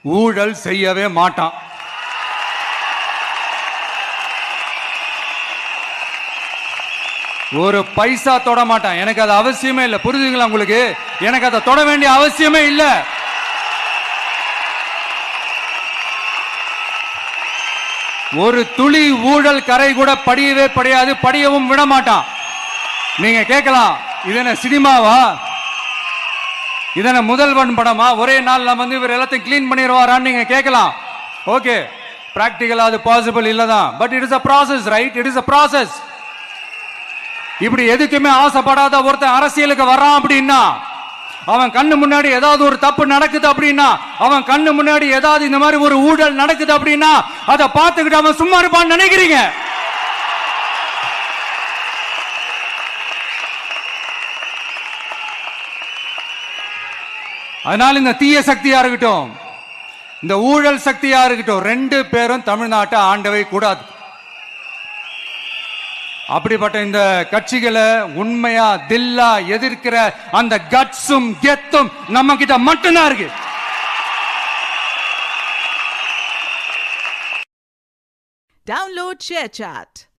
ஊழல் செய்யவே மாட்டான். ஒரு பைசா தொட மாட்டான். எனக்கு அது அவசியமே இல்லை. புரிஞ்சுங்களா உங்களுக்கு? எனக்கு அதை தொட வேண்டிய அவசியமே இல்லை. ஒரு துளி ஊழல் கரை கூட படியவே படியாது, படியவும் விட மாட்டான். நீங்க கேட்கலாம், இது என்ன சினிமாவா? இதன முதல்வன் படமா? ஒரே நாள் நம்ம இவர் எல்லாத்தையும் கிளீன் பண்ணிடுவாரான்னு நீங்க கேட்கலாம். ஓகே, பிராக்டிகலா அது பாசிபிள் இல்லதான். But it is a process, right? It is a process. இப்படி எதுக்குமே ஆசைப்படாத ஒருத்தன் அரசியலுக்கு வரான் அப்படின்னா, அவன் கண்ணு முன்னாடி ஏதாவது ஒரு தப்பு நடக்குது அப்படின்னா, அவன் கண்ணு முன்னாடி ஏதாவது இந்த மாதிரி ஒரு ஊழல் நடக்குது அப்படின்னா, அதை பார்த்துக்கிட்டு அவன் சும்மா இருப்பான்னு நினைக்கிறீங்க? அதனால இந்த தீய சக்தியா இருக்கட்டும், இந்த ஊழல் சக்தியா இருக்கட்டும், ரெண்டு பேரும் தமிழ்நாட்டை ஆண்டவை கூடாது. அப்படிப்பட்ட இந்த கட்சிகளை உண்மையா தில்லா எதிர்க்கிற அந்த கட்ஸும் கெத்தும் நம்ம கிட்ட மட்டும்தான் இருக்கு. Download ShareChat.